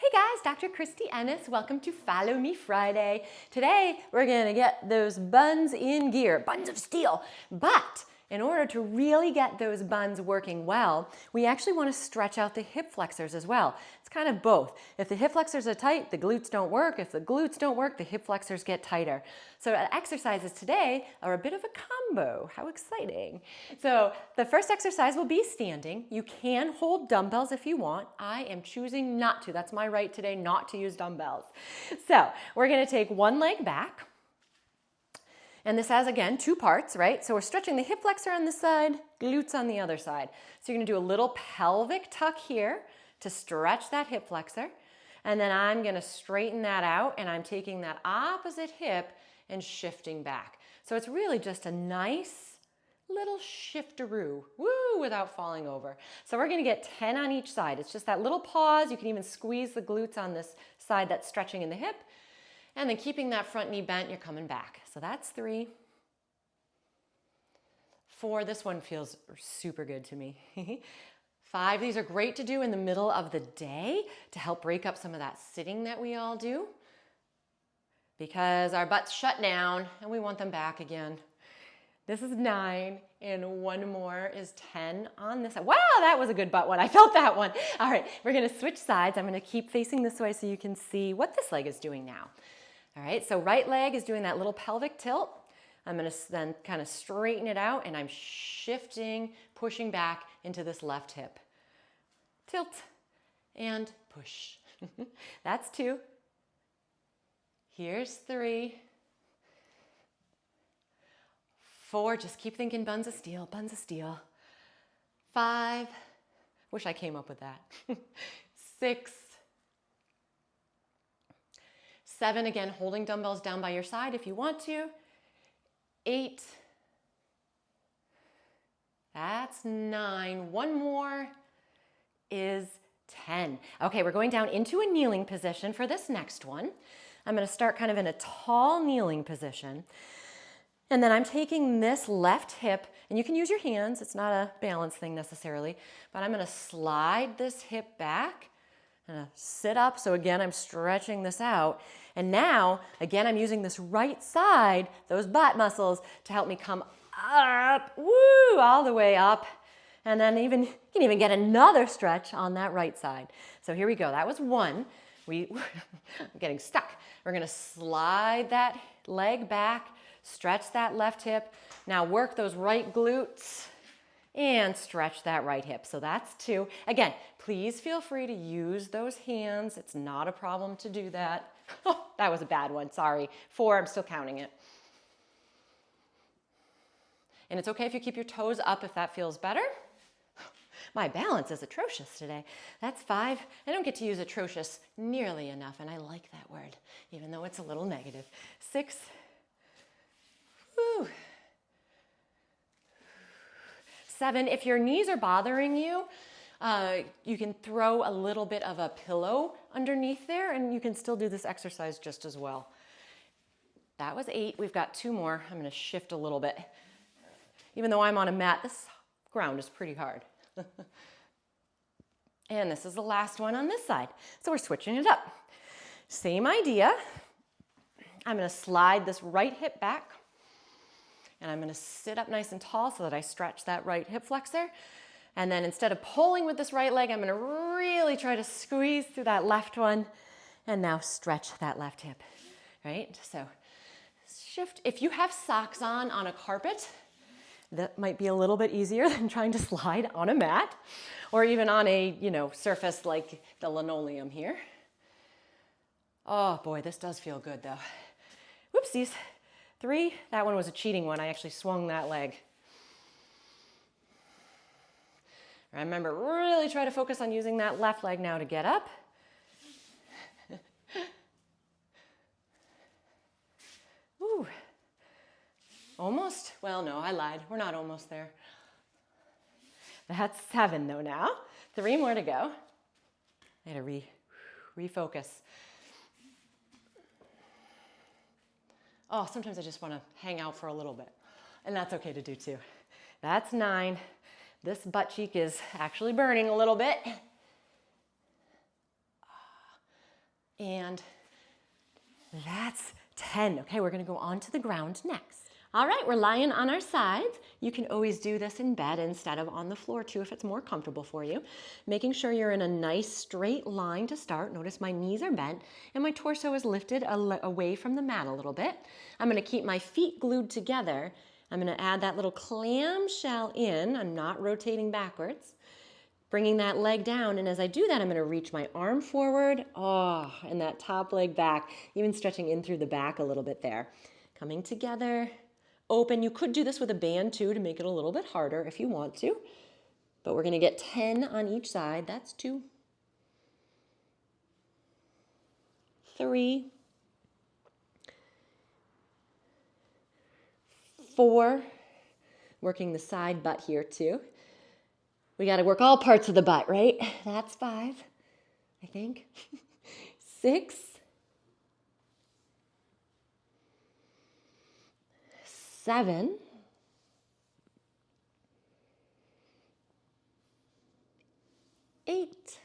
Hey guys, Dr. Christy Ennis. Welcome to Follow Me Friday. Today, we're gonna get those buns in gear, buns of steel. But in order to really get those buns working well, we actually wanna stretch out the hip flexors as well. It's kind of both. If the hip flexors are tight, the glutes don't work. If the glutes don't work, the hip flexors get tighter. So exercises today are a bit of a combo. How exciting. So the first exercise will be standing. You can hold dumbbells if you want. I am choosing not to. That's my right today, not to use dumbbells. So we're gonna take one leg back. And this has, again, two parts, right? So we're stretching the hip flexor on this side, glutes on the other side. So you're gonna do a little pelvic tuck here to stretch that hip flexor. And then I'm gonna straighten that out and I'm taking that opposite hip and shifting back. So it's really just a nice little shifteroo, woo, without falling over. So we're gonna get 10 on each side. It's just that little pause. You can even squeeze the glutes on this side that's stretching in the hip. And then keeping that front knee bent, you're coming back. So that's 3. 4, this one feels super good to me. 5, these are great to do in the middle of the day to help break up some of that sitting that we all do because our butts shut down and we want them back again. This is 9, and one more is 10 on this side. Wow, that was a good butt one. I felt that one. All right, we're gonna switch sides. I'm gonna keep facing this way so you can see what this leg is doing now. All right, so right leg is doing that little pelvic tilt. I'm gonna then kind of straighten it out and I'm shifting, pushing back into this left hip. Tilt and push. That's 2. Here's 3. 4, just keep thinking buns of steel, buns of steel. 5, wish I came up with that. 6, 7, again, holding dumbbells down by your side if you want to. 8, that's 9. One more is 10. Okay, we're going down into a kneeling position for this next one. I'm gonna start kind of in a tall kneeling position. And then I'm taking this left hip, and you can use your hands, it's not a balance thing necessarily, but I'm gonna slide this hip back. I'm gonna sit up, so again, I'm stretching this out. And now, again, I'm using this right side, those butt muscles, to help me come up, woo, all the way up. And then you can even get another stretch on that right side. So here we go, that was 1. I'm getting stuck. We're gonna slide that leg back, stretch that left hip. Now work those right glutes and stretch that right hip. So that's 2. Again, please feel free to use those hands. It's not a problem to do that. Oh, that was a bad one, sorry. 4, I'm still counting it. And it's okay if you keep your toes up if that feels better. My balance is atrocious today. That's 5. I don't get to use atrocious nearly enough, and I like that word, even though it's a little negative. 6. Woo. 7, if your knees are bothering you, you can throw a little bit of a pillow underneath there and you can still do this exercise just as well. That was 8. We've got 2 more. I'm going to shift a little bit. Even though I'm on a mat, this ground is pretty hard. And this is the last one on this side. So we're switching it up. Same idea. I'm going to slide this right hip back. And I'm gonna sit up nice and tall so that I stretch that right hip flexor. And then instead of pulling with this right leg, I'm gonna really try to squeeze through that left one and now stretch that left hip, right? So shift. If you have socks on a carpet, that might be a little bit easier than trying to slide on a mat or even on a, surface like the linoleum here. Oh boy, this does feel good though. Whoopsies. 3, that one was a cheating one. I actually swung that leg. Remember, really try to focus on using that left leg now to get up. Ooh. Almost? Well, no, I lied. We're not almost there. That's 7 though now. 3 more to go. I gotta refocus. Oh, sometimes I just want to hang out for a little bit, and that's okay to do too. That's 9. This butt cheek is actually burning a little bit. And that's 10. Okay, we're gonna go onto the ground next. All right, we're lying on our sides. You can always do this in bed instead of on the floor too if it's more comfortable for you. Making sure you're in a nice straight line to start. Notice my knees are bent and my torso is lifted away from the mat a little bit. I'm gonna keep my feet glued together. I'm gonna add that little clamshell in. I'm not rotating backwards. Bringing that leg down, and as I do that, I'm gonna reach my arm forward, and that top leg back, even stretching in through the back a little bit there. Coming together. Open. You could do this with a band too to make it a little bit harder if you want to, but we're going to get 10 on each side. That's 2, 3, 4, working the side butt here too. We got to work all parts of the butt, right? That's 5, I think. 6, 7, 8,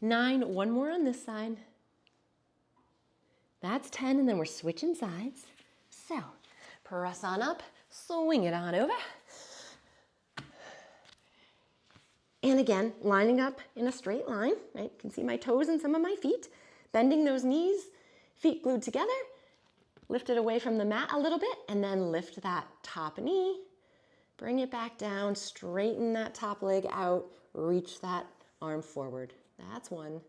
9, one more on this side. That's 10, and then we're switching sides. So, press on up, swing it on over. And again, lining up in a straight line, right? You can see my toes and some of my feet, bending those knees. Feet glued together, lift it away from the mat a little bit, and then lift that top knee, bring it back down, straighten that top leg out, reach that arm forward. That's 1,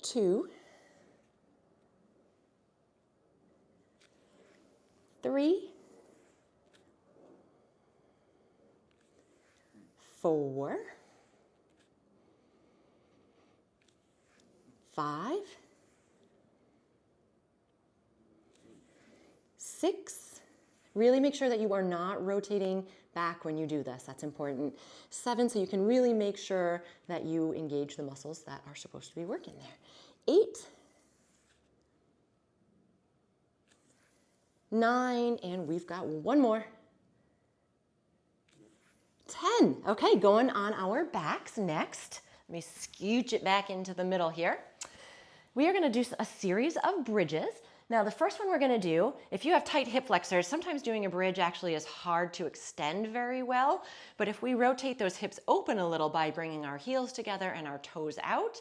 2, 3, 4, 5, 6, really make sure that you are not rotating back when you do this. That's important. 7, so you can really make sure that you engage the muscles that are supposed to be working there. 8, 9, and we've got one more. 10. Okay, going on our backs next. Let me scooch it back into the middle here. We are going to do a series of bridges. Now, the first one we're going to do, if you have tight hip flexors, sometimes doing a bridge actually is hard to extend very well. But if we rotate those hips open a little by bringing our heels together and our toes out,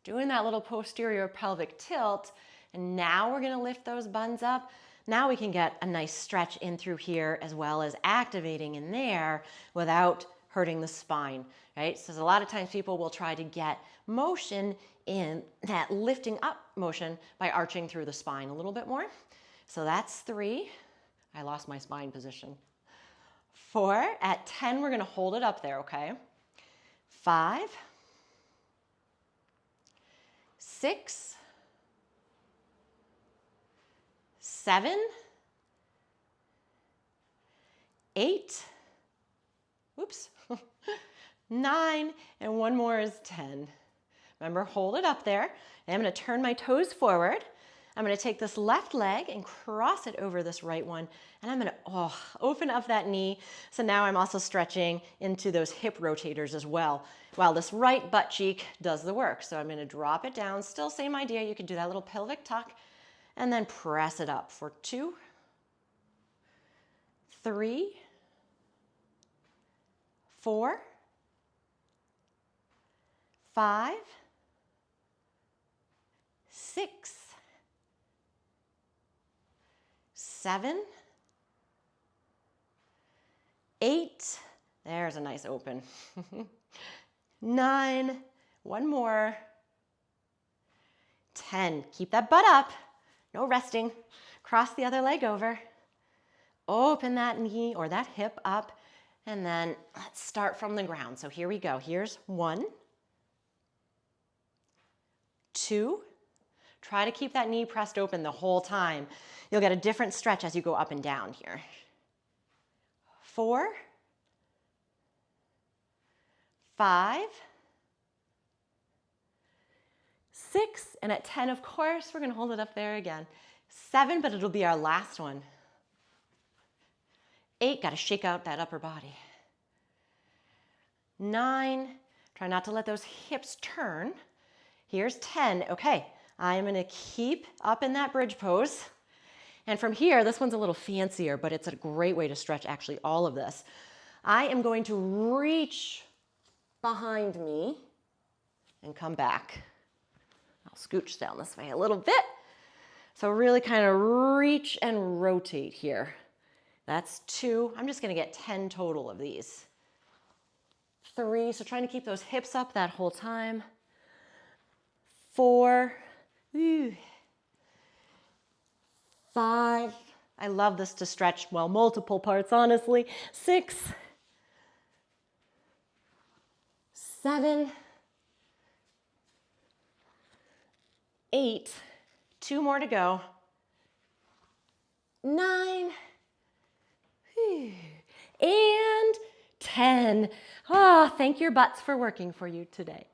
doing that little posterior pelvic tilt, and now we're going to lift those buns up. Now we can get a nice stretch in through here as well as activating in there without hurting the spine, right? So a lot of times people will try to get motion in that lifting up motion by arching through the spine a little bit more. So that's 3. I lost my spine position. 4. At 10, we're going to hold it up there, okay? 5, 6, 7, 8, whoops, 9, and one more is 10. Remember, hold it up there. And I'm going to turn my toes forward. I'm going to take this left leg and cross it over this right one. And I'm going to open up that knee. So now I'm also stretching into those hip rotators as well, while this right butt cheek does the work. So I'm going to drop it down. Still same idea. You can do that little pelvic tuck and then press it up for 2, 3, 4, 5, 6, 7, 8, there's a nice open. 9, one more. 10, keep that butt up, no resting. Cross the other leg over. Open that knee or that hip up, and then let's start from the ground. So here we go. Here's 1, 2. Try to keep that knee pressed open the whole time. You'll get a different stretch as you go up and down here. 4, 5, 6, and at 10, of course, we're going to hold it up there again. 7, but it'll be our last one. 8, got to shake out that upper body. 9. Try not to let those hips turn. Here's 10. Okay, I am gonna keep up in that bridge pose. And from here, this one's a little fancier, but it's a great way to stretch actually all of this. I am going to reach behind me and come back. I'll scooch down this way a little bit. So really kind of reach and rotate here. That's 2. I'm just gonna get 10 total of these. 3, so trying to keep those hips up that whole time. 4, 5, I love this to stretch, well, multiple parts, honestly. 6, 7, 8, 2 more to go. 9, and 10. Oh, thank your butts for working for you today.